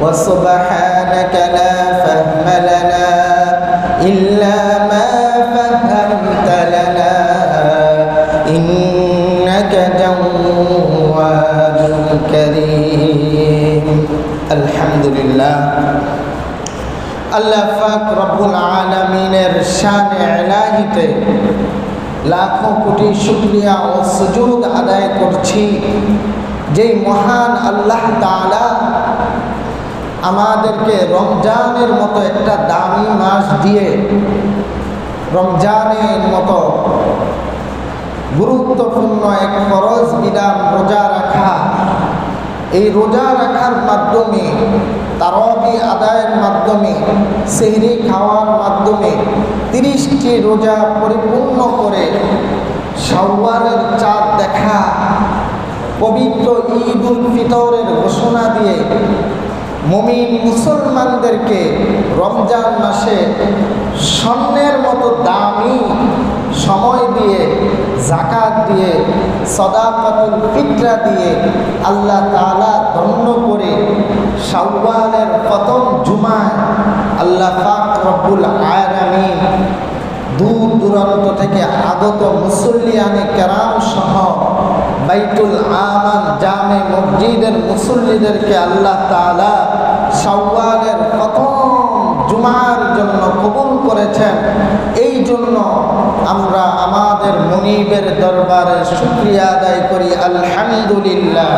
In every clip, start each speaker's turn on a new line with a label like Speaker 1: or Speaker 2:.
Speaker 1: وسبحانك لا فهم لنا إلا ما فهمت لنا إنك جواد كريم الحمد لله আল্লাহ পাক রব্বুল আলামিনের শান ইলাহিতে লাখো কোটি শুকরিয়া ও সুজুদ আদায় করছি যেই মহান আল্লাহ তাআলা আমাদেরকে রমজানের মতো একটা দামি মাস দিয়ে রমজানের মতো গুরুত্বপূর্ণ এক ফরজ বিধান রোজা রাখা, এই রোজা রাখার মাধ্যমে তারাবি আদায়ের মাধ্যমে সেহরি খাওয়ার মাধ্যমে 30টি রোজা পরিপূর্ণ করে শাওয়ালের চাঁদ দেখা, পবিত্র ঈদ উল ফিতরের ঘোষণা দিয়ে মুমিন মুসলমানদেরকে রমজান মাসে স্বর্ণের মতো দামি সময় দিয়ে যাকাত দিয়ে সাদাকাতুল ফিতরা দিয়ে আল্লাহ তাআলা ধন্য করে শাওয়ালের প্রথম জুমায় আল্লাহ পাক রব্বুল আলামিন দূর দূরান্ত থেকে আগত মুসল্লিয়ানে কেরাম সহ বাইতুল আমান জামে মসজিদের মুসল্লিদেরকে আল্লাহ তাআলা শাওয়ালের প্রথম জুমার জন্য কবুল করেছেন। এই জন্য আমরা আমাদের মুনিবের দরবারে শুকরিয়া আদায় করি আলহামদুলিল্লাহ।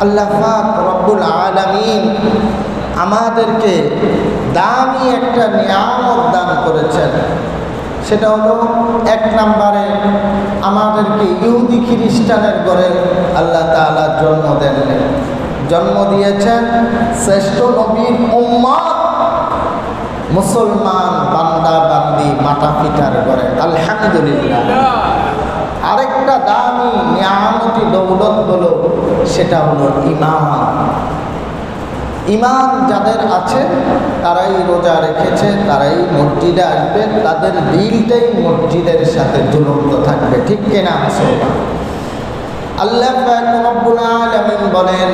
Speaker 1: আল্লাহ পাক রব্বুল আলামিন আমাদেরকে দামি একটা নিয়ামত দান করেছেন, সেটা হলো 1 নম্বরে আমাদেরকে ইহুদি খ্রিস্টানের ঘরে আল্লাহ তাআলা জন্ম দেন, জন্ম দিয়েছেন শ্রেষ্ঠ নবীর উম্মত মুসলমান বান্দা বান্দি মাতা পিতার ঘরে আলহামদুলিল্লাহ। আরেকটা দামি নিয়ামতি দৌলত হলো সেটা হলো ঈমান। ঈমান যাদের আছে তারাই রোজা রেখেছে, তারাই মসজিদে আসবে, তাদের দিলটাই মসজিদের সাথে ঝুলন্ত থাকবে, ঠিক কিনা? আল্লাহ পাক রব্বুল আলামিন বলেন,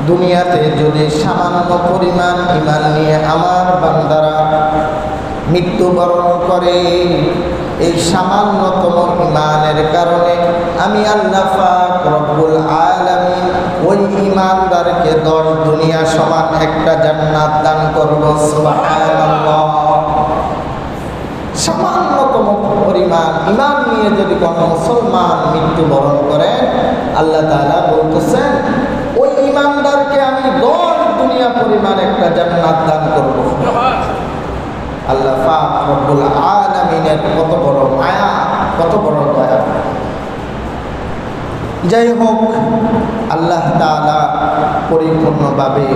Speaker 1: দুনিয়াতে যদি সামান্য পরিমাণ ঈমান নিয়ে আমার বান্দারা মৃত্যুবরণ করে, এই সামান্যতম ঈমানের কারণে আমি আল্লাহ পাক রব্বুল আলামিন ওই ঈমানদারকে 10 দুনিয়া সমান একটা জান্নাত দান করব। সুবহানাল্লাহ। সামান্যতম পরিমাণ ঈমান নিয়ে যদি কোনো মুসলমান মৃত্যুবরণ করে, আল্লাহ তাআলা বলতেছেন ওই ঈমানদারকে আমি 10 দুনিয়া পরিমাণ একটা জান্নাত দান করব। আল্লাহ পাক রব্বুল আলামিনের কত বড় মায়া, কত বড় দয়া। যাই হোক, আল্লাহ তাআলা পরিপূর্ণভাবে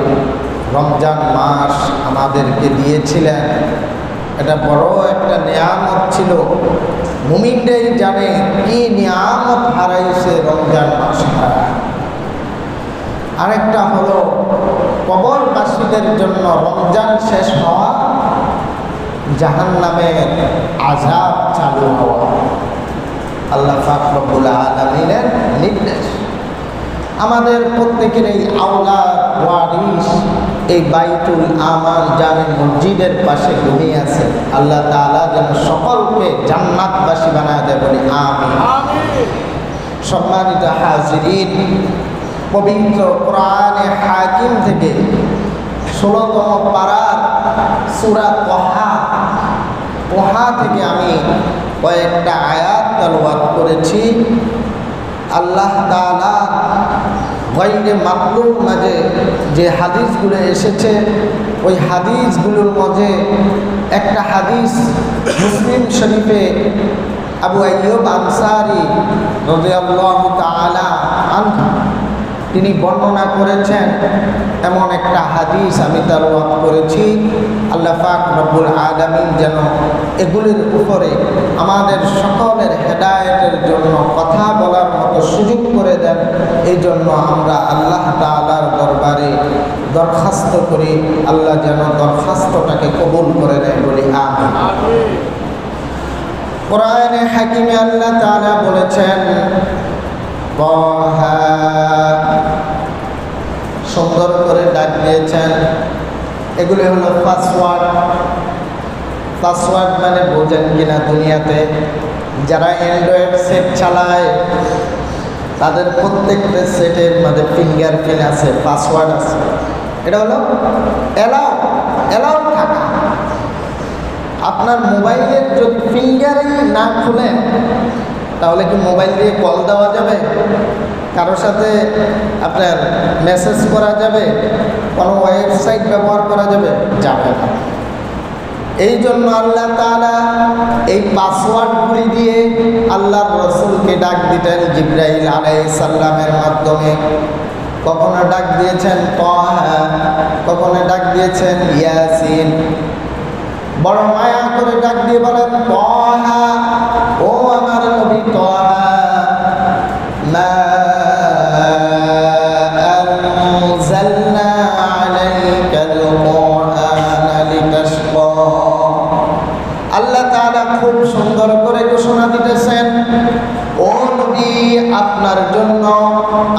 Speaker 1: রমজান মাস আমাদেরকে দিয়েছিলেন, এটা বড় একটা নিয়ামত ছিল। মুমিনরাই জানে কি নিয়ামত হারাইছে রমজান মাস হারা। আরেকটা হলো কবরবাসীদের জন্য রমজান শেষ হওয়া, জাহান্নামের আযাব চালু হওয়া আল্লাহ পাক রব্বুল আলামিনের নির্দেশ। আমাদের প্রত্যেকের এই আওলাদ ওয়ারিস এই বাইতুল আমান জামে মসজিদের পাশে ঘুমিয়ে আছে, আল্লাহ তাআলা যেন সকলকে জান্নাতবাসী বানায় দেয়, বলি আমিন। সম্মানিত হাজিরিন, পবিত্র কোরআনে হাকিম থেকে 16তম পারার সূরা তোহা থেকে আমি কয়েকটা আয়াত তেলাওয়াত করেছি। আল্লাহ তাআলা গায়রে মাকলুম মাঝে যে হাদিসগুলো এসেছে, ওই হাদিসগুলোর মাঝে একটা হাদিস মুসলিম শরীফে আবু আইয়ুব আনসারী রাদিয়াল্লাহু তাআলা আনহু তিনি বর্ণনা করেছেন, এমন একটা হাদিস আমি তেলাওয়াত করেছি। আল্লাহ পাক রব্বুল আলামিন যেন এগুলির উপরে আমাদের সকলের হেদায়েতের জন্য কথা বলার মতো সুযোগ করে দেন। এই জন্য আমরা আল্লাহ তাআলার দরবারে দরখাস্ত করি, আল্লাহ যেন দরখাস্তটাকে কবুল করে নেয়, বলি আমিন। কোরআনে হাকিমে আল্লাহ তাআলা বলেছেন, সুন্দর করে ডাক দিয়েছেন। এগুলি হলো পাসওয়ার্ড। পাসওয়ার্ড মানে বোঝেন কিনা দুনিয়াতে যারা অ্যান্ড্রয়েড সেট চালায় তাদের প্রত্যেকটা সেটের মধ্যে ফিঙ্গারপ্রিন্ট আছে, পাসওয়ার্ড আছে। এটা হলো অ্যালাউ থাকা। আপনার মোবাইলের যদি ফিঙ্গারই না খুলেন তাহলে কি মোবাইল দিয়ে কল দেওয়া যাবে? কারোর সাথে আপনার মেসেজ করা যাবে? কোনো ওয়েবসাইট ব্যবহার করা যাবে? যাবে না। এই জন্য আল্লাহ তাআলা এই পাসওয়ার্ডগুলি দিয়ে আল্লাহর রসুলকে ডাক দিতেন জিবরাইল আলাইহিস সালামের মাধ্যমে। কখনো ডাক দিয়েছেন তাহা, কখনো ডাক দিয়েছেন ইয়াসিন। বড় মায়া করে ডাক দিয়ে বলেন তাহা, ও আমার নবী তাহা, মা আনজালনা আলাইকাল কুরআনা লিতাশকা। আল্লাহ তাআলা খুব সুন্দর করে ঘোষণা দিতেছেন, ও নবী আপনার জন্য,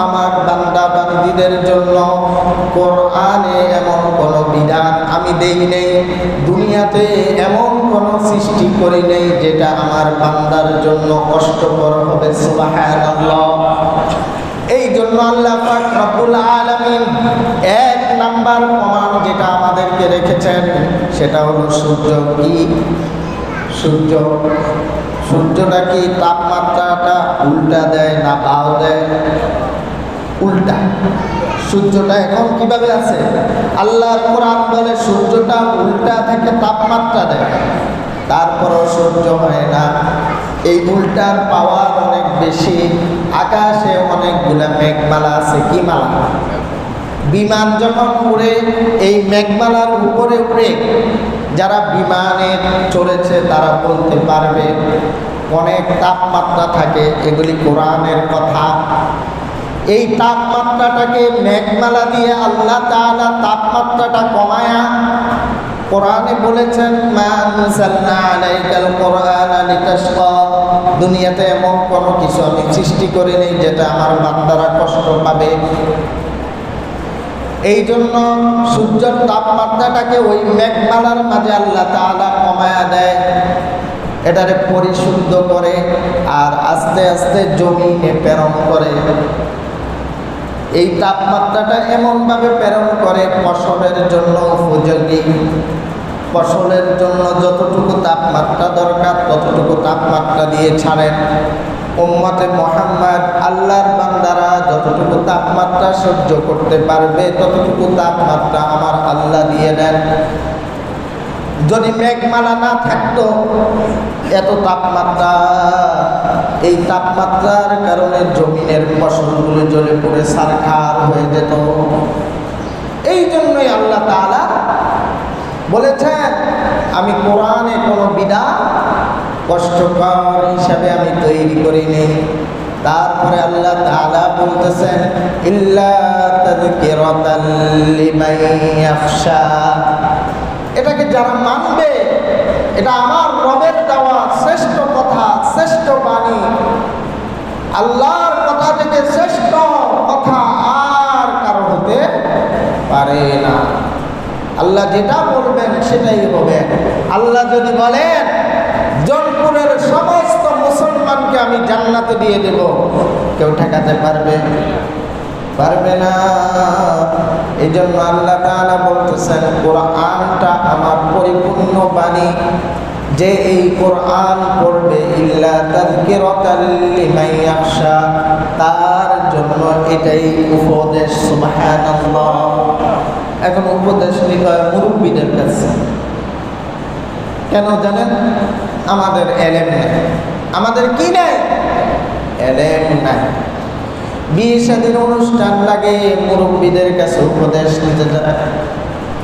Speaker 1: আমার বান্দা বান্দীদের জন্য কোরআনে এমন কোনো বিধান আমি দেই নেই, দুনিয়াতে এমন কোনো সৃষ্টি করি নেই যেটা আমার বান্দার জন্য কষ্টকর হবে। সুবহানাল্লাহ। এই জন্য আল্লাহ পাক রব্বুল আলামিন এক নাম্বার প্রমাণ যেটা আমাদেরকে রেখেছেন সেটা হলো সূর্য। কি সূর্য? সূর্যটা কি তাপমাত্রাটা উল্টা দেয় না বাও দেয়? উল্টা। সূর্যটা এখন কিভাবে আছে? আল্লাহর কোরআন বলে সূর্যটা উল্টা থেকে তাপমাত্রা দেয়, তারপরও সূর্য হয় না। এই উল্টার পাওয়ার অনেক বেশি। আকাশে অনেকগুলা মেঘমালা আছে। কি মালা? বিমান যখন উড়ে এই মেঘমালার উপরে উড়ে যারা বিমানে চড়েছে তারা বলতে পারবে অনেক তাপমাত্রা থাকে। এগুলি কোরআনের কথা। এই তাপমাত্রাটাকে মেঘমালা দিয়ে আল্লাহ তাআলা তাপমাত্রাটা কমায়া কোরআনে বলেছেন মা আনজালনা আলাইকাল কুরআনা লিতাশকা। দুনিয়াতে এমন কোনো কিছু আমি সৃষ্টি করি নেই যেটা আমার বান্দারা কষ্ট পাবে। এই জন্য সূর্যের তাপমাত্রাটাকে ওই মেঘমালার মাঝে আল্লাহ তাআলা কমায়া দেয়, এটারে পরিশুদ্ধ করে আর আস্তে আস্তে জমিনে প্রেরণ করে। এই তাপমাত্রাটা এমনভাবে প্রেরণ করে ফসলের জন্য উপযোগী। ফসলের জন্য যতটুকু তাপমাত্রা দরকার ততটুকু তাপমাত্রা দিয়ে ছাড়েন। উম্মতে মুহাম্মদ আল্লাহর বান্দারা যতটুকু তাপমাত্রা সহ্য করতে পারবে ততটুকু তাপমাত্রা আমার আল্লাহ দিয়ে দেন। যদি মেঘমালা না থাকতো এত তাপমাত্রা, এই তাপমাত্রার কারণে জমিনের ফসলগুলো জ্বলে পড়ে ছারখার হয়ে যেত। এই জন্যই আল্লাহ তাআলা বলেছেন আমি কোরআনে কোনো বিধান কষ্টকর হিসাবে আমি তৈরি করিনি। তারপরে আল্লাহ তাআলা বলতেছেন ইল্লা তাযকিরাতাল লিমান ইয়াখশা। এটাকে যারা মানবে, এটা আমার রবের দেওয়া শ্রেষ্ঠ কথা, শ্রেষ্ঠ বাণী। আল্লাহর কথা থেকে শ্রেষ্ঠ কথা আর কারো হতে পারে না। আল্লাহ যেটা বলবেন সেটাই হবে। আল্লাহ যদি বলেন জনপুরের সমস্ত মুসলমানকে আমি জান্নাতে দিয়ে দেব, কেউ ঠেকাতে পারবে? পারবে না। এই জন্য আল্লাহ তাআলা বলতেছেন কোরআনটা আমার পরিপূর্ণ বাণী, যে এই কোরআন পড়বে ইল্লা তাযকিরাতাল লিমান ইয়াখশা, তার জন্য এটাই উপদেশ। সুবহানাল্লাহ। এখন উপদেশ নিতে হয় মুরব্বীদের কাছে। কেন জানেন? আমাদের এলেম নাই। আমাদের কি নাই? এলেম নাই। বিয়ে শাদীর অনুষ্ঠান লাগে, মুরব্বীদের কাছে উপদেশ নিতে যায়।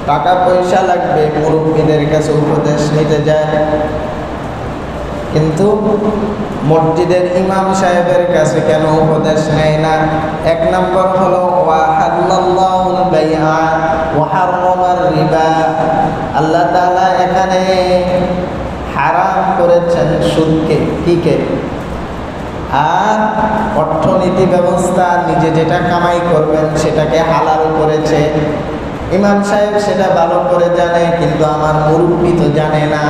Speaker 1: টাকা পয়সা লাগবে, মুরব্বীদের কাছে উপদেশ নিতে যায়। কিন্তু মসজিদের ইমাম সাহেবের কাছে কেন উপদেশ নেয় না? এক নম্বর হলো ওয়াহাল্লাল্লাহুল বাইআ ওয়া হারামার রিবা। আল্লাহ তাআলা এখানে হারাম করেছেন সুদকে। কিকে? আর অর্থনীতি ব্যবস্থা নিজে যেটা কামাই করবেন সেটাকে হালাল করেছে। ইমাম সাহেব সেটা ভালো করে জানে, কিন্তু আমার মুরব্বি তো জানে না।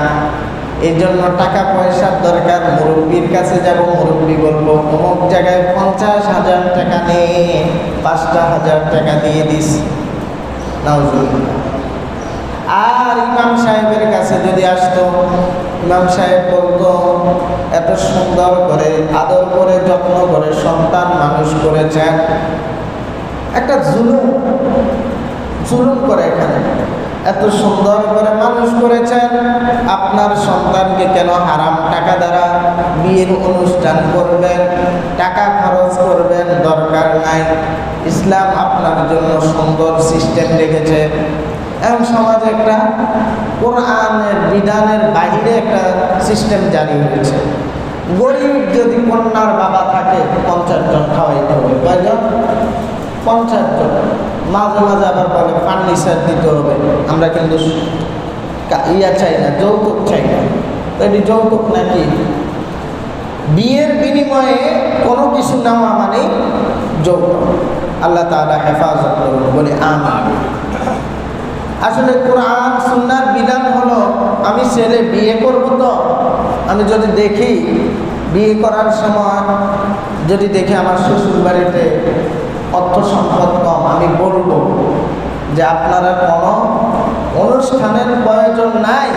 Speaker 1: এই জন্য টাকা পয়সার দরকার, মুরব্বির কাছে যাব, মুরব্বি বলবো অমুক জায়গায় 50,000 টাকা নিয়ে 5,000 টাকা দিয়ে দিস, নাউজুবিল্লাহ। আর ইমাম সাহেবের কাছে যদি আসতো, ইমাম সাহেব বলতো এত সুন্দর করে আদর করে যত্ন করে সন্তান মানুষ করেছেন, একটা জুলুম করে এখানে এত সুন্দর করে মানুষ করেছেন, আপনার সন্তানকে কেন হারাম টাকা দ্বারা বিয়ের অনুষ্ঠান করবেন, টাকা খরচ করবেন? দরকার নাই। ইসলাম আপনার জন্য সুন্দর সিস্টেম রেখেছে। এখন সমাজে একটা কোরআনের বিধানের বাইরে একটা সিস্টেম জারি হয়েছে। গরিব যদি কন্যার বাবা থাকে 50 জন খাওয়াইতে হবে। কয়জন? 50 জন। মাঝে মাঝে আবার বলে ফার্নিচার দিতে হবে। আমরা কিন্তু চাই না, যৌতুক চাই না। তো এটি যৌতুক নাকি? বিয়ের বিনিময়ে কোনো কিছু নেওয়া মানে যৌতুক। আল্লাহ তাআলা হেফাজত করুন, বলে আমিন। আসলে কোরআন সুন্নাহর বিধান হলো, আমি ছেলে বিয়ে করব, তো আমি যদি দেখি বিয়ে করার সময় যদি দেখি আমার শ্বশুর বাড়িতে অর্থ সম্পদ কম, আমি বলবো যে আপনারা কোনো অনুষ্ঠানের প্রয়োজন নাই,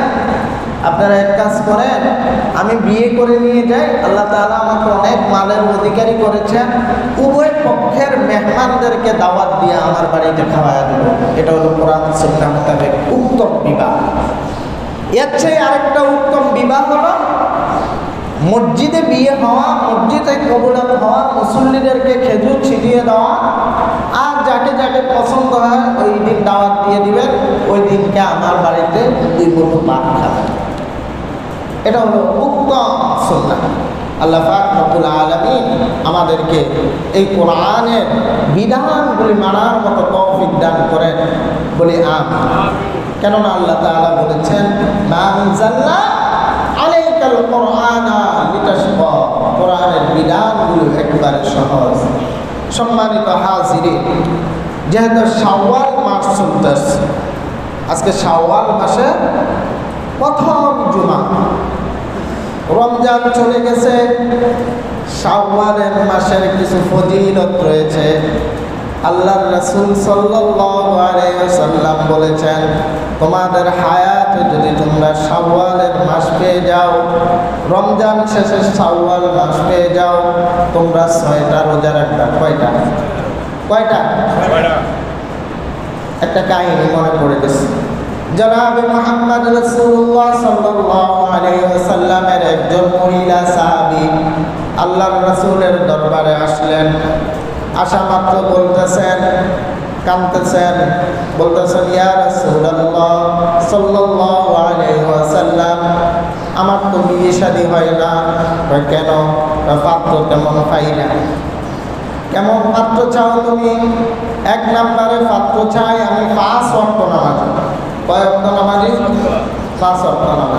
Speaker 1: আপনারা এক কাজ করেন, আমি বিয়ে করে নিয়ে যাই, আল্লাহ তাআলা আমাকে অনেক মালের অধিকারী করেছেন, উভয় পক্ষের মেহমানদেরকে দাওয়াত দিয়ে আমার বাড়িতে খাওয়ায়া দেব। এটা হলো কোরআন সুন্নাহ মোতাবেক উত্তম বিবাহ। এর চেয়ে আরেকটা উত্তম বিবাহ হলো মসজিদে বিয়ে হওয়া, মসজিদে কবুলাত হওয়া, মুসল্লিদেরকে খেজুর ছিটিয়ে দেওয়া, আর যাকে যাকে পছন্দ হয় ওই দিন দাওয়াত দিয়ে দিবেন, ওই দিনকে আমার বাড়িতে 2 মুঠো ভাত খাবেন। এটা হলো উত্তম সুন্নাহ। আল্লাহ পাক রব্বুল আলামিন আমাদেরকে এই কোরআনের বিধানগুলি মানার মতো তৌফিক দান করেন, বলি আমিন। কেননা আল্লাহ তাআলা বলেছেন, মা আনজালনা আলাইকাল কুরআনা লিতাশকা, কোরআনের বিধানগুলো একেবারে সহজ। সম্মানিত হাজিরিন, যেহেতু শাওয়াল মাস চলতেছে, আজকে শাওয়াল মাসে প্রথম জুমা, রমজান চলে গেছে, শাওয়ালের মাসের কিছু ফজিলত রয়েছে। আল্লাহর রাসূল সাল্লাল্লাহু আলাইহি ওয়াসাল্লাম বলেছেন, তোমাদের হায়াতে যদি তোমরা শাওয়ালের মাস পেয়ে যাও, রমজান শেষে শাওয়াল মাস পেয়ে যাও, তোমরা 6টা রোজা রাখবা। কয়টা? একটা কাহিনী মনে পড়ে গেছে। জনাবে মুহাম্মদ রাসূলুল্লাহ সাল্লাল্লাহু আলাইহি ওয়াসাল্লামের একজন মহিলা সাহাবী আল্লাহর রাসূলের দরবারে আসলেন। আসা মাত্র বলতেছেন, কাঁদতেছেন, বলতেছেন, ইয়া রাসূলুল্লাহ সাল্লাল্লাহু আলাইহি ওয়াসাল্লাম, আমার তো বিয়ে শাদী হয় না। কেন? পাত্র তেমন পাই না। কেমন পাত্র চাও তুমি? 1 নম্বরে পাত্র চাই আমি 5 ওয়াক্ত নামাজ। কয় ওয়াক্ত নামাজি? 5 ওয়াক্ত নামাজ।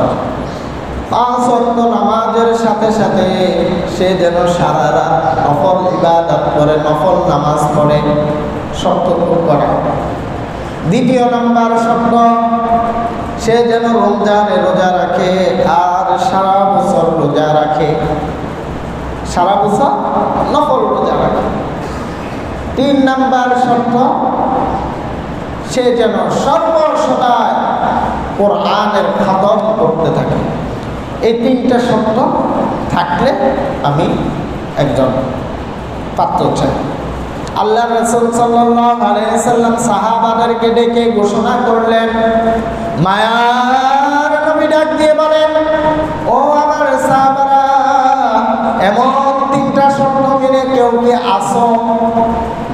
Speaker 1: 5 ওয়াক্ত নামাজের সাথে সাথে সে যেন সারা রাত নফল ইবাদত করে, নফল নামাজ পড়ে, শর্ত করে। 2 নম্বর শর্ত, সে যেন রমজানে রোজা রাখে আর সারা বছর রোজা রাখে, সারা বছর নফল রোজা রাখে। 3 নম্বর শর্ত, সে যেন সর্বসদায় কোরআনের খতম করতে থাকে। এই 3টা শর্ত থাকলে আমি একজন পাত্র চাই। আল্লাহ রাসূল সাল্লাল্লাহু আলাইহি ওয়াসাল্লাম সাহাবাদেরকে ডেকে ঘোষণা করলেন, মায়ার নবী ডাক দিয়ে বলেন, ও আমার সাহাবারা, এমন 3টা শর্ত মেনে কেউ কি আসো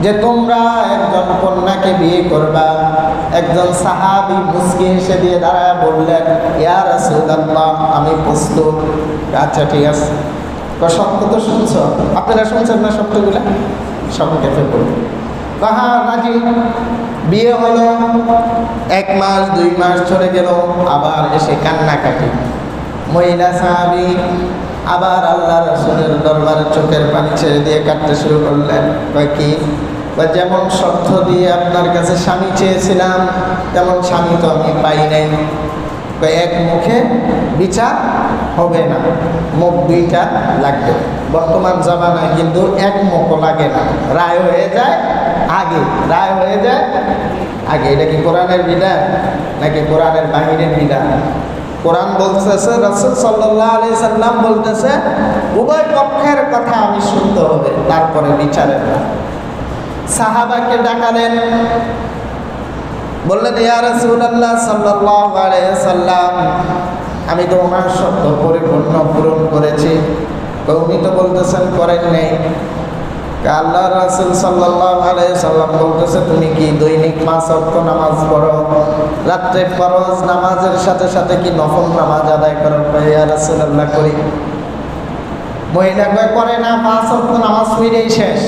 Speaker 1: যে তোমরা একজন কন্যাকে বিয়ে করবা? একজন সাহাবী মুস্কি হেসে দিয়ে দাঁড়ায় বললেন, ইয়া রাসূলুল্লাহ, আমি প্রস্তুত। আচ্ছা ঠিক আছে, সত্য তো শুনছ, আপনারা শুনছেন না সত্যগুলো? সব কেটে পড়বে। হ্যাঁ রাজি। বিয়ে হলো, 1 মাস 2 মাস চলে গেল, আবার এসে কান্নাকাটি। মহিলা সাহাবী আবার আল্লাহ রাসূলের দরবারে চোখের পানি ছেড়ে দিয়ে কাঁদতে শুরু করলেন। কয় কি? যেমন শর্ত দিয়ে আপনার কাছে স্বামী চেয়েছিলাম তেমন স্বামী তো আমি পাই নাই। এক মুখে বিচার হবে না, মুখ দুইটা লাগবে। বর্তমান জামানায় কিন্তু এক মুখও লাগে না, রায় হয়ে যায় আগে, রায় হয়ে যায় আগে। এটা কি কোরআনের বিধান নাকি কোরআনের বাহিরের বিধান? কোরআন বলতেছে, রাসূল সাল্লাল্লাহু আলাইহি সাল্লাম বলতেছে উভয় পক্ষের কথা আমি শুনতে হবে, তারপরে বিচারের না। সাহাবাকে ডাকালেন, বললেন ইয়া রাসূলুল্লাহ সাল্লাল্লাহু আলাইহি সাল্লাম, আমি তো ওনার শর্ত পরিপূর্ণ পূরণ করেছি। উনি তো বলতেছেন করেন নেই। আল্লাহ রাসূল সাল্লাল্লাহু আলাইহি সাল্লাম বলতেছে তুমি কি দৈনিক 5 ওয়াক্ত নামাজ পড়ো? রাত্রে ফরজ নামাজের সাথে সাথে কি নফল নামাজ আদায় করো? ইয়া রাসূলুল্লাহ করি। মহিলা কয় করে না, 5 ওয়াক্ত নামাজ পড়েই শেষ।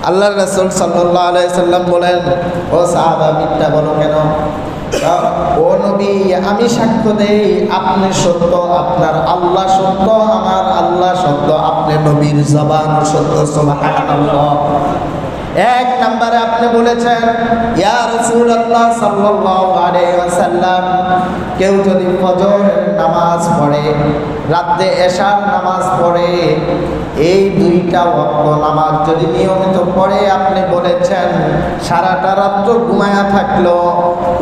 Speaker 1: আল্লাহ রাসূল সাল্লাল্লাহু আলাইহি সাল্লাম বলেন, ও সাহাবা মিথ্যা বলো কেন? ও নবী, আমি সাক্ষ্য দেই আপনি সত্য, আপনার আল্লাহ সত্য, আমার আল্লাহ সত্য, আপনি নবীর জবান সত্য। সুবহানাল্লাহ। এক নম্বরে আপনি বলেছেন ইয়া রাসূলুল্লাহ সাল্লাল্লাহু আলাইহি ওয়াসাল্লাম, কেউ যদি ফজরের নামাজ পড়ে, রাতে এশার নামাজ পড়ে, এই দুইটা ওয়াক্ত নামাজ যদি নিয়মিত পড়ে, আপনি বলেছেন সারাটা রাত্র ঘুমায়া থাকলো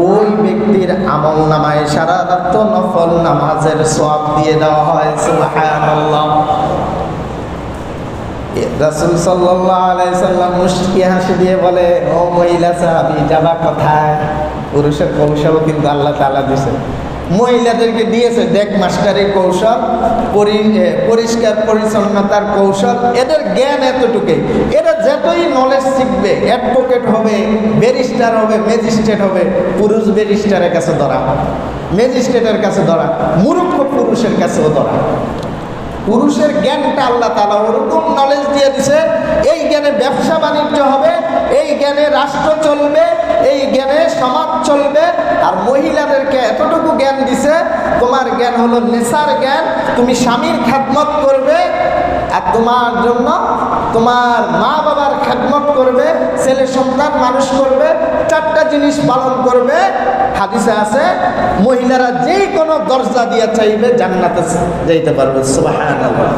Speaker 1: ওই ব্যক্তির আমল নামায় সারা রাত্র নফল নামাজের সওয়াব দিয়ে দেওয়া হয়। সুবহানাল্লাহ। রাসূল সাল্লাল্লাহু আলাইহি সাল্লাম মুস্কি হাসি দিয়ে বলে, ও মহিলা সাহাবী, যাবা কোথায়? পুরুষের কৌশল কিন্তু আল্লাহ তাআলা দিয়েছেন, মহিলাদেরকে দিয়েছে। দেখ মাস্টারের কৌশল, পরিষ্কার পরিচ্ছন্নতার কৌশল, এদের জ্ঞান এতটুকুই। এরা যতই নলেজ শিখবে, অ্যাডভোকেট হবে, ব্যারিস্টার হবে, ম্যাজিস্ট্রেট হবে, পুরুষ ব্যারিস্টারের কাছে ধরা, ম্যাজিস্ট্রেটের কাছে ধরা, মূর্খ পুরুষের কাছেও ধরা। পুরুষের জ্ঞানটা আল্লাহ তাআলা ওরকম নলেজ দিয়ে দিছে, এই জ্ঞানে ব্যবসা বাণিজ্য হবে, এই জ্ঞানে রাষ্ট্র চলবে, এই জ্ঞানে সমাজ চলবে। আর মহিলাদেরকে এতটুকু জ্ঞান দিছে, তোমার জ্ঞান হলো নেশার জ্ঞান, তুমি স্বামীর খেদমত করবে আর তোমার জন্য তোমার মা বাবার খেদমত করবে, ছেলে সন্তান মানুষ করবে, 4টা জিনিস পালন করবে। হাদিসে আছে মহিলারা যে কোনো দরজা দিয়ে চাইবে জান্নাতে যাইতে পারবে। সুবহানাল্লাহ।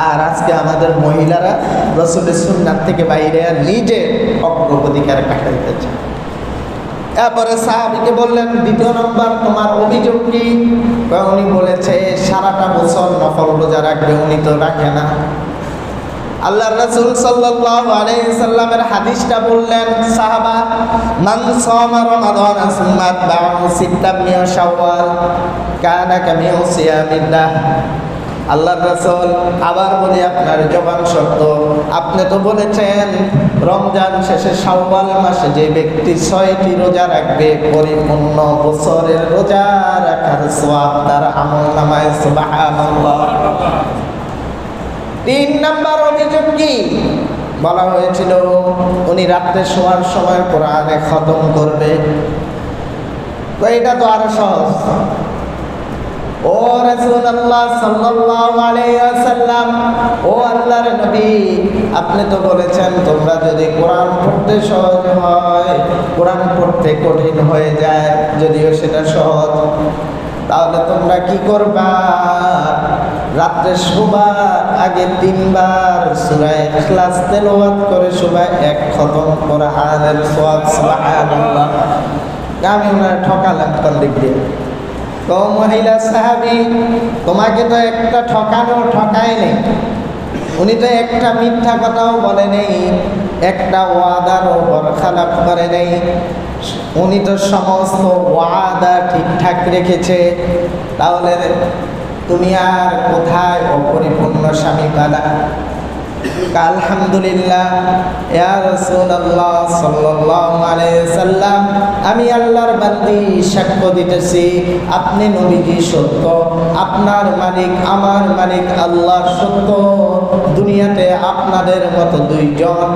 Speaker 1: আর আজকে আমাদের মহিলারা রাসূলের সুন্নাত থেকে বাইরে নিজে অগ্রাধিকার কাটাইতেছে। এরপরে সাহাবীকে বললেন, দ্বিতীয় নম্বর তোমার অভিযোগ কি? উনি বলেছে সারাটা বছর নফল রোজা রাখবে, উনি তো রাখে না। আল্লাহ রাসূল সাল্লাল্লাহু আলাইহি সাল্লামের হাদিসটা বললেন, সাহাবা, মান সামা রমাদান সুম্মা আতবা'াহু সিত্তাম মিন শাওয়াল কানা কামিন সিয়ামিল্লাহ। আল্লাহ রাসূল আবার বলি আপনার জবান শব্দ, আপনি তো বলেছেন রমজান শেষে শাওয়াল মাসে যে ব্যক্তি 6টি রোজা রাখবে, পরিপূর্ণ বছরের রোজা রাখার সওয়াব তার আমলনামায়। সুবহানাল্লাহ। 3 নম্বর অভিযোগ কি? বলা হয়েছিল উনি রাত্রে শোয়ার সময় কোরআনে খতম করবে। তো এটা তো আরো সহজ। ও রাসূলুল্লাহ সাল্লাল্লাহু আলাইহি ওয়াসাল্লাম, ও আল্লাহর নবী, আপনি তো বলেছেন তোমরা যদি কোরআন পড়তে সহজ হয়, কোরআন পড়তে কঠিন হয়ে যায়, যদিও সেটা সহজ, তাহলে তোমরা কি করবা? রাত্রে শোবার আগে 3 বার সূরা ইখলাস তেলাওয়াত করে শোবা, 1 খতম কোরআনের সওয়াব। সুবহানাল্লাহ। আমি ওনার ঠকালাম কোন দিক দিয়ে? তো মহিলা সাহাবী, তোমাকে তো একটা ঠকানো ঠকায় নেই, উনি তো একটা মিথ্যা কথাও বলে নেই, একটা ওয়াদারও বরখালাপ করে নেই, উনি তো সমস্ত ওয়াদা ঠিকঠাক রেখেছে। তাহলে তুমি আর কোথায় অপরিপূর্ণ স্বামী পালা? আলহামদুলিল্লাহ ইয়া রাসূলুল্লাহ সাল্লাল্লাহু আলাইহি সাল্লাম, আমি আল্লাহর বান্দী সাক্ষ্য দিতেছি আপনি নবীজি সত্য, আপনার মালিক আমার মালিক আল্লাহ সত্য। দুনিয়াতে আপনাদের মতো 2 জন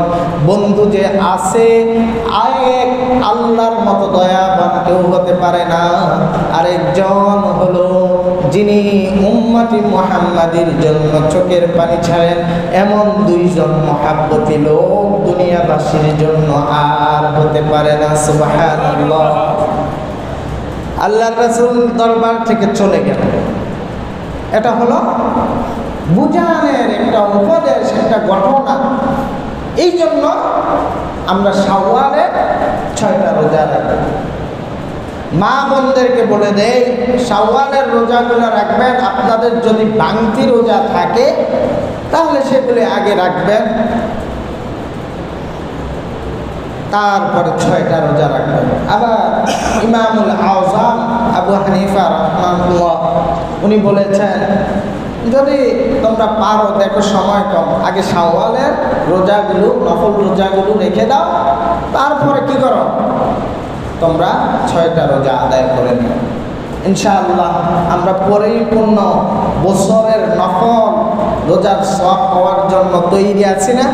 Speaker 1: বন্ধু যে আছে, এক আল্লাহর মতো দয়াবান কেউ হতে পারে না। আরেকজন হলো যিনি উম্মতি মুহাম্মাদের জন্য চোখের পানি ছাড়েন, এমন দুইজন মহাব্বতী লোক দুনিয়াবাসীর জন্য আর হতে পারে না। সুবহানাল্লাহ। আল্লাহর রাসূল দরবার থেকে চলে গেলেন। এটা হলো বুঝানের একটা উপদেশ, একটা ঘটনা। এই জন্য আমরা শাওয়ালে 6টা রোজা রাখি। মা বোনদেরকে বলে দেই, শাওয়ালের রোজাগুলো রাখবেন। আপনাদের যদি বাংতি রোজা থাকে তাহলে সেগুলি আগে রাখবেন, তারপরে 6টা রোজা রাখবেন। আবার ইমামুল আযম আবু হানিফা রাহমাহুল্লাহ উনি বলেছেন, যদি তোমরা পারো, দেখো সময় কম, আগে শাওয়ালের রোজাগুলো, নফল রোজাগুলো রেখে দাও, তারপরে কি করো, তোমরা 6টা রোজা আদায় করে নিও। ইনশাআল্লাহ আমরা পরিপূর্ণ বছরের নফল রোজার সওয়াব পাওয়ার জন্য তৈরি আছি না?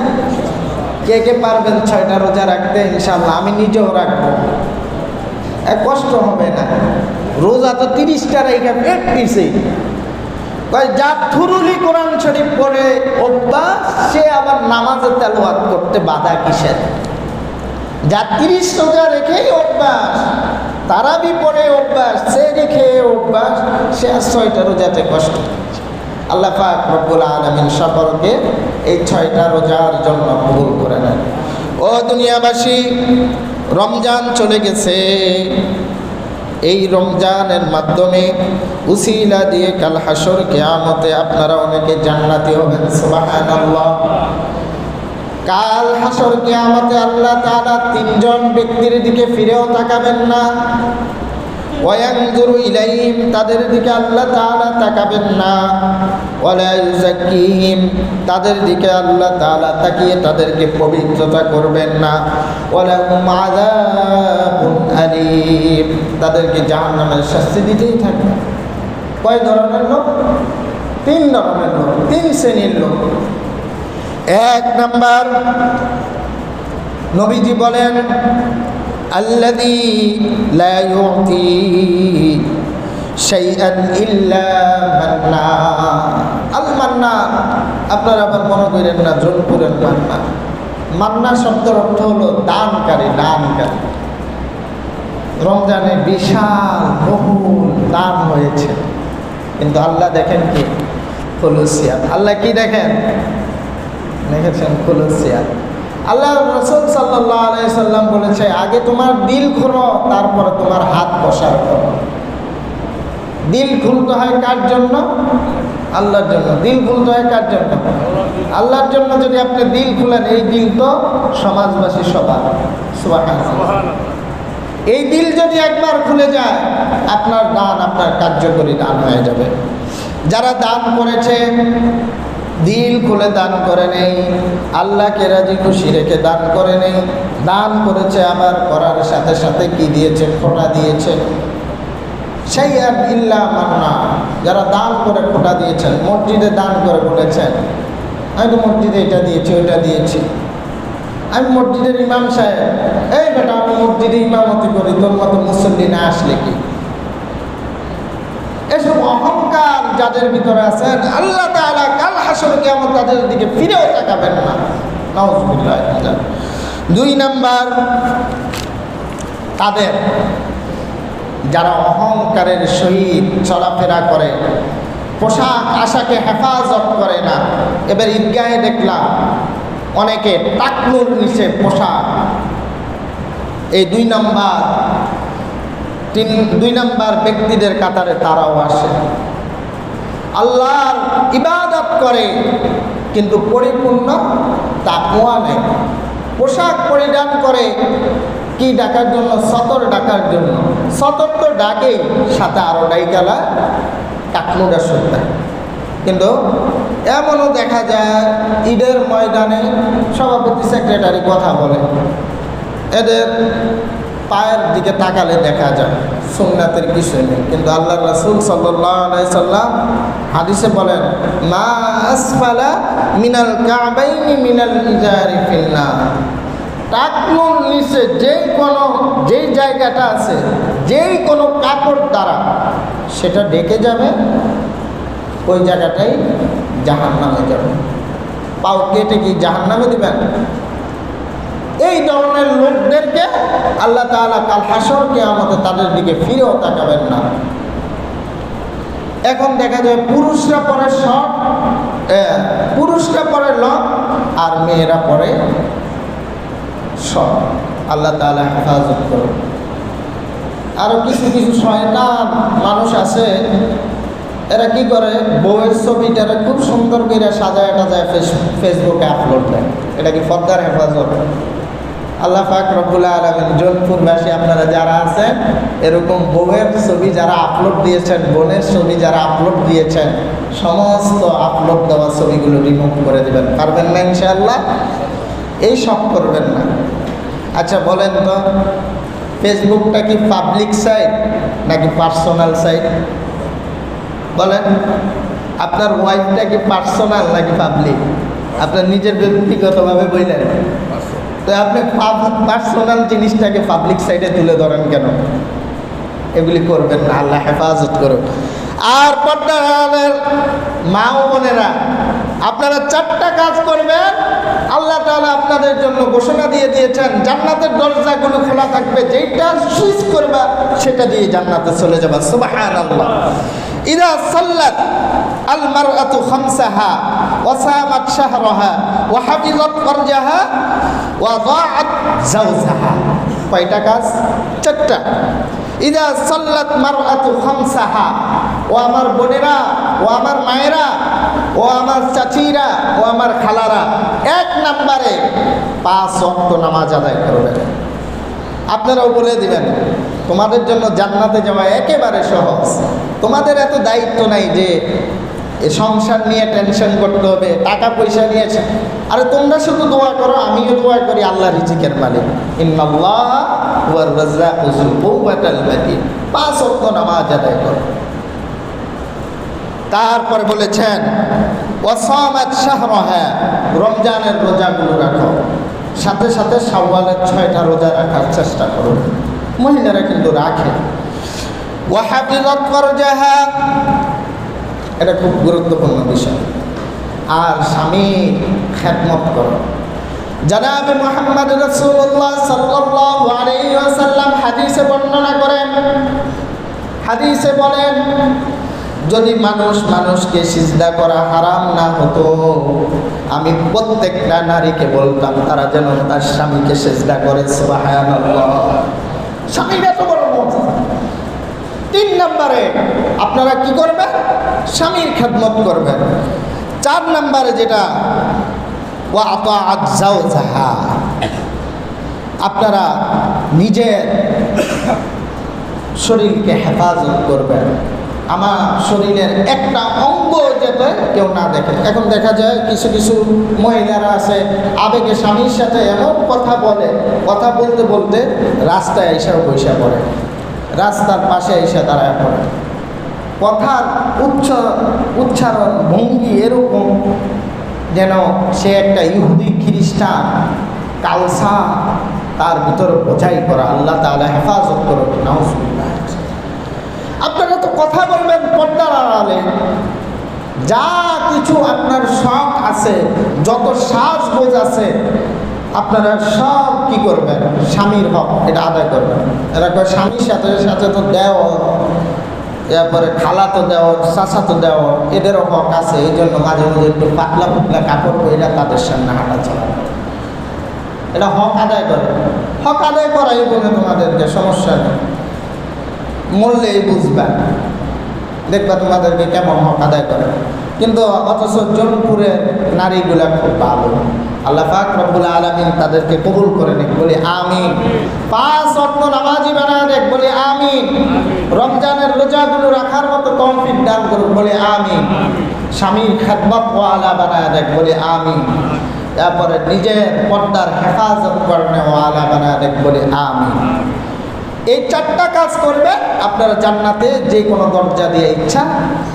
Speaker 1: কে কে পারবেন 6টা রোজা রাখতে? ইনশাআল্লাহ আমি নিজেও রাখবো, কষ্ট হবে না। রোজা তো 30টা রেখে পেট পিছে, যা থুরুলি কোরআন শরীফ পড়ে অভ্যাস, সে আবার নামাজে তেলাওয়াত করতে বাধা কিসের? যা 30 রোজা রেখেই অভ্যাস, তারাবি পড়ে অভ্যাস, সে রেখে অভ্যাস, সে আর 6টা রোজাতে কষ্ট। আল্লাহ পাক রব্বুল আলামিন সকলকে এই 6টা রোজার জন্য কবুল করে নেন। ও দুনিয়াবাসী, রমজান চলে গেছে। এই রমজানের মাধ্যমে উসিলা দিয়ে কাল হাসর কিয়ামতে আপনারা অনেকে জান্নাতি হবেন। সুবহানাল্লাহ। কাল হাসর কিয়ামতে আল্লাহ তাআলা 3জন ব্যক্তির দিকে ফিরেও তাকাবেন না। ওয়ায়ানজুরু ইলাইহিম, তাদের দিকে আল্লাহ তাআলা তাকাবেন না। ওয়ালা ইউযাক্কিহিম, তাদের দিকে আল্লাহ তাআলা তাকিয়ে তাদেরকে পবিত্রতা করবেন না। ওয়ালাহুম আযাবুন আলীম, তাদেরকে জাহান্নামের শাস্তি দিতেই থাকবে। কয় ধরনের লোক? 3 ধরনের লোক, 3 শ্রেণীর লোক। 1 নাম্বার, নবীজি বলেন, আল্লাযী লা ইউতি শাইআন ইল্লা মান্না। আল মান্না, আপনারা আবার মনে করেন না জোনপুরের মান্না। মান্না শব্দের অর্থ হলো দানকারী, দানকারী। রমজানে বিশাল বহুল দান হয়েছে, কিন্তু আল্লাহ দেখেন কি? খুলুসিয়াত। আল্লাহ কি দেখেন? দেখেছেন খুলুসিয়াত। আল্লাহ রাসূল সাল্লাল্লাহু আলাইহি সাল্লাম বলেছে, আগে তোমার দিল খোলো, তারপরে তোমার হাত প্রসার করো। দিল খুলতে হয় কার জন্য? আল্লাহর জন্য। দিল খুলতে হয় কার জন্য? আল্লাহর জন্য। যদি আপনি দিল খুলেন, এই দিল তো সমাজবাসী সবার। সুবহানাল্লাহ। এই দিল যদি একবার খুলে যায়, আপনার দান আপনার কার্যকরী দান হয়ে যাবে। যারা দান করেছে, দিল খুলে দান করে নেই, আল্লাহকে রাজি খুশি রেখে দান করে নেই, দান করেছে আবার করার সাথে সাথে কি দিয়েছে? খোটা দিয়েছে। সেই আর ইল্লা মান্না, যারা দান করে খোটা দিয়েছেন, মসজিদে দান করে বলেছেন, আমি তো মসজিদে এটা দিয়েছি, ওইটা দিয়েছি, আমি মসজিদের ইমাম সাহেব, এই বেটা আমি মসজিদে ইমামতি করি, তোর মতো মুসল্লি না আসলে কি? এসব অহংকার যাদের ভিতরে আছেন, আল্লাহ তাআলা কাল হাসর কিয়ামত তাদের দিকে ফিরেও তাকাবেন না। নাউযুবিল্লাহ। 2 নাম্বার, তাদের যারা অহংকারের সহিত চলাফেরা করে, পোশাক আশাকে হেফাজত করে না। এবার ঈদগাহে দেখলাম অনেকে টাকনুর নিচে পোশাক। এই 2 নাম্বার ব্যক্তিদের কাতারে তারাও আসে। আল্লাহর ইবাদত করে কিন্তু পরিপূর্ণ তাকওয়া নেই। পোশাক পরিধান করে কি ডাকার জন্য? সতর ডাকার জন্য। সতর তো ডাকে, সাথে আরো ডাইকালা টাকনুটা শুনতে। কিন্তু এমনও দেখা যায় ঈদের ময়দানে সভাপতি সেক্রেটারি কথা বলে, এদের পায়ের দিকে তাকালে দেখা যায় সুন্নাতের কিছু নেই। কিন্তু আল্লাহ রাসূল সাল্লাল্লাহু আলাইহি সাল্লাম হাদিসে বলেন, মা আসফালা মিনাল কাবাইনি মিনাল ইজারি ফিন্নার। টাকনুর নিচে যেই জায়গাটা আছে, যেই কোনো কাপড় দ্বারা সেটা ঢেকে যাবে, ওই জায়গাটাই জাহান্নামে যাবে। পাও কেটে কি জাহান্নামে দিবেন? এই ধরনের লোকদেরকে আল্লাহ তাআলা কাল হাসর কিয়ামতে তাদের দিকে ফিরেও তাকাবেন না। এখন দেখা যায় পুরুষরা পরে শর্ট, পুরুষরা পরে লং, আর মেয়েরা পরে শর্ট। আল্লাহ তাআলা হেফাজত করুন। আরো কিছু কিছু শয়তান মানুষ আছে, এরা কি করে, বউয়ের ছবিটারে খুব সুন্দর করে সাজায় টাজায় ফেসবুকে আপলোড দেয়। এটা কি পর্দার হেফাজত? আল্লাহ পাক রব্বুল আলামিন জোনপুরবাসী আপনারা যারা আছেন, এরকম বউয়ের ছবি যারা আপলোড দিয়েছেন, বোনের ছবি যারা আপলোড দিয়েছেন, সমস্ত আপলোড দেওয়া ছবিগুলো রিমুভ করে দেবেন। পারবেন না ইনশাআল্লাহ? এই সব করবেন না। আচ্ছা বলেন তো, ফেসবুকটা কি পাবলিক সাইট নাকি পার্সোনাল সাইট? বলেন, আপনার ওয়াইফটা কি পার্সোনাল নাকি পাবলিক? আপনার নিজের ব্যক্তিগতভাবে বললেন, তো আপনি পার্সোনাল জিনিসটাকে পাবলিক সাইডে তুলে ধরেন কেন? এগুলি করবেন না, আল্লাহ হেফাজত করুন। আর পর্দার মা ও বোনেরা, আপনারা 4টা কাজ করবেন। আল্লাহ তাআলা আপনাদের জন্য ঘোষণা দিয়ে দিয়েছেন, জান্নাতের দরজাগুলো খোলা থাকবে, যেটা সুইচ করবা সেটা দিয়ে জান্নাতে চলে যাবা। সুবহানাল্লাহ। ইযা সাল্লাত আল মারআতু খামসাহা ওয়া সামাত শাহরাহা ওয়া হাফিজাত ফারজাহা ওয়া দাআত যাওজাহা। কয়টা কাজ? 4টা। ইযা সাল্লাত মারআতু খামসাহা, ও আমার বোনেরা, ও আমার মায়েরা, ও আমার চাচিরা, ও আমার খালারা, 1 নম্বরে 5 ওয়াক্ত নামাজ আদায় করবেন। আপনারাও বলে দিবেন, তোমাদের জন্য জান্নাতে যাওয়া একেবারে সহজ। তোমাদের এত দায়িত্ব নাই যে সংসার নিয়ে টেনশন করতে হবে, টাকা পয়সা নিয়েছে। আরে তোমরা শুধু দোয়া করো, আমিও দোয়া করি, আল্লাহ রিজিকের মালিক। ইন্নাল্লাহ ওয়ার রাজ্জাকু যুল কুওয়াতিল মাতিন। 5 ওয়াক্ত নামাজ আদায় করো। তারপরে বলেছেন ওয়া সামাত শাহরাহা, রমজানের রোজাগুলো রাখো, সাথে সাথে শাওয়ালের 6টা রোজা রাখার চেষ্টা করো। মহিলারা কিন্তু রাখে। ওয়া হাফিজাত ফারজাহা, এটা খুব গুরুত্বপূর্ণ বিষয়। আর স্বামীর খেদমত করো। জনাবে মুহাম্মদ রাসূলুল্লাহ সাল্লাল্লাহু আলাইহি ওয়াসাল্লাম হাদিসে বর্ণনা করেন, হাদিসে বলেন, যদি মানুষকে সিজদা করা হারাম না হতো, আমি প্রত্যেকটা নারীকে বলতাম তারা যেন তার স্বামীকে সিজদা করে। সুবহানাল্লাহ। স্বামীর এত বড় মর্যাদা। 3 নম্বরে আপনারা কি করবেন? স্বামীর খেদমত করবেন। 4 নম্বরে যেটা, ওয়া আতাআত যাওজাহা, আপনারা নিজের শরীরকে হেফাজত করবেন। আমার শরীরের একটা অঙ্গ যাতে কেউ না দেখে। এখন দেখা যায় কিছু কিছু মহিলারা আছে, আবেগে স্বামীর সাথে এমন কথা বলে, কথা বলতে বলতে রাস্তায় এসেও বসে পড়ে, রাস্তার পাশে এসে দাঁড়ায় পড়ে। কথার উচ্চারণ ভঙ্গি এরকম যেন সে একটা ইহুদি খ্রিস্টান কালসা, তার ভিতরে বোঝাই করা। আল্লাহ তাআলা হেফাজত করুন। নাউজুবিল্লাহ। আপনারা তো কথা বলবেন পর্দার আড়ালে, যা কিছু আপনার শখ আছে, যত সাজগোজ আছে, আপনারা সব কি করবেন? স্বামীর হক এটা আদায় করবেন। এরা স্বামীর সাথে সাথে তো দেওয়া, এরপরে খালা তো দেওয়া, চাচা তো দেওয়া, এদেরও হক আছে। এই জন্য মাঝে মাঝে একটু পাতলা পাতলা কাপড় পরে তাদের সামনে হাঁটা চলা, এটা হক আদায় করে। হক আদায় করাই বলে তোমাদেরকে, সমস্যা নেই, মরলেই বুঝবা, দেখবা তোমাদেরকে কেমন হক আদায় করে। কিন্তু অথচ জোনপুরের নারীগুলা খুব ভালো। আল্লাহ পাক রব্বুল আলামিন তাদেরকে কবুল করে নিক, বলি আমিন। 5 ওয়াক্ত নামাজি বানায় দেখ, বলি আমিন। রমজানের রোজাগুলো রাখার মতো তৌফিক দান করুন, বলি আমিন। স্বামীর খেদমত ওয়ালা বানায় দেখ, বলি আমিন। তারপরে নিজের পর্দার হেফাজত করনে ওয়ালা বানায় দেখ, বলি আমিন। এই 4টা কাজ করবে, আপনারা জান্নাতে যে কোনো দরজা দিয়ে ইচ্ছা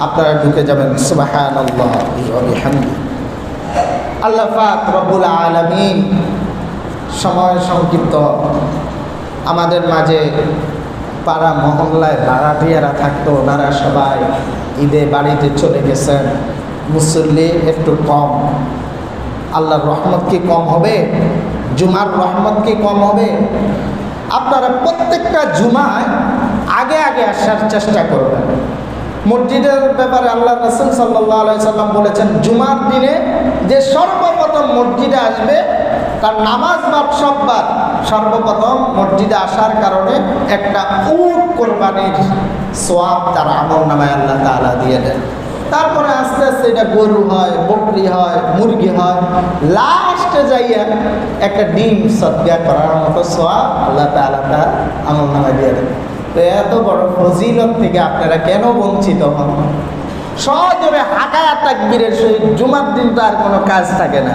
Speaker 1: আপনারা ঢুকে যাবেন। সুবহানাল্লাহ ওয়া বিহামদিহি। আল্লাহ পাক রব্বুল আলামিন সময় সংক্ষিপ্ত, আমাদের মাঝে পাড়া মহল্লায় ভাড়াটিয়ারা থাকতো, ওনারা সবাই ঈদে বাড়িতে চলে গেছেন। মুসল্লি একটু কম। আল্লাহর রহমত কি কম হবে? জুমার রহমত কি কম হবে? আপনারা প্রত্যেকটা জুমায় আগে আগে আসার চেষ্টা করবেন। মসজিদের ব্যাপারে আল্লাহ রাসূল সাল্লাল্লাহু আলাইহি সাল্লাম বলেছেন, জুমার দিনে যে সর্বপ্রথম মসজিদে আসবে তার নামাজ বাদ সব বাদ, সর্বপ্রথম মসজিদে আসার কারণে একটা উট কোরবানির সওয়াব তার আমলনামায় আল্লাহ তাআলা দিয়ে দেন। তারপরে আস্তে আস্তে এটা গরু হয়, বকরি হয়, মুরগি হয়, লাস্টে যাইয়া একটা ডিম সদকা করার মতো সওয়াব আল্লাহ তাআলা তার আমলনামায় দিয়ে দেন। তো এত বড় ফজিলত থেকে আপনারা কেন বঞ্চিত হন? সজোরে হাঁটায়া তাকবীরের সহিত জুমার দিন তো আর কোনো কাজ থাকে না,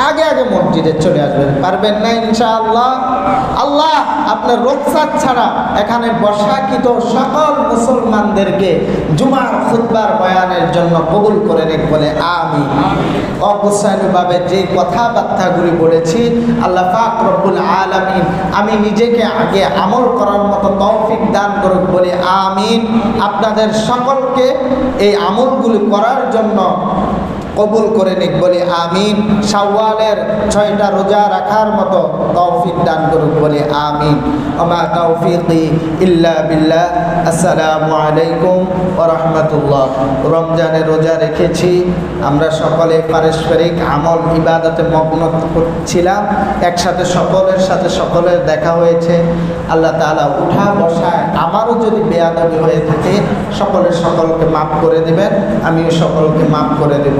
Speaker 1: আগে আগে মসজিদে চলে আসবেন। পারবেন না ইনশাআল্লাহ? আল্লাহ আপনার রোকসাত ছাড়া এখানে বসাকৃত সকল মুসলমানদেরকে জুমার খুতবার বয়ানের জন্য কবুল করে নেক বলে আমিন। অবশ্যইভাবে যে কথাবার্তাগুলি বলেছি আল্লাহ পাক রব্বুল আলামিন আমি নিজেকে আগে আমল করার মতো তৌফিক দান করুক বলে আমিন। আপনাদের সকলকে এই আমলগুলি করার জন্য কবুল করে নিক বলে আমিন। শাওয়ালের 6টা রোজা রাখার মতো তৌফিক দান করুক বলে আমিন। ওমা তৌফিকি ইল্লা বিল্লাহ। আসসালামু আলাইকুম ওয়া রাহমাতুল্লাহ। রমজানে রোজা রেখেছি, আমরা সকলে পারস্পরিক আমল ইবাদতে মগ্ন ছিলাম। একসাথে সকলের সাথে সকলের দেখা হয়েছে। আল্লাহ তাআলা উঠা বসায় আমারও যদি বেয়াদবি হয়ে থাকে সকলকে মাফ করে দেবেন, আমিও সকলকে মাফ করে দেব।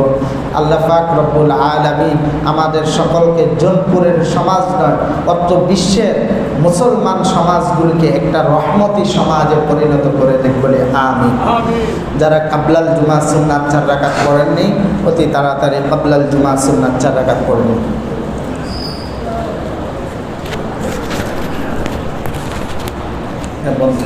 Speaker 1: আল্লাহ পাক রব্বুল আলামিন আমাদের সকলকে জোনপুরের সমাজ নয় অত বিশ্বের মুসলমান সমাজগুলিকে একটা রহমতি সমাজে পরিণত করে দেখ বলে আমিন। যারা কাবলাল জুমা সুন্নাত 4 রাকাত পড়েননি অতি তাড়াতাড়ি কাবলাল জুমা সুন্নাত 4 রাকাত পড়বেন। বন্ধু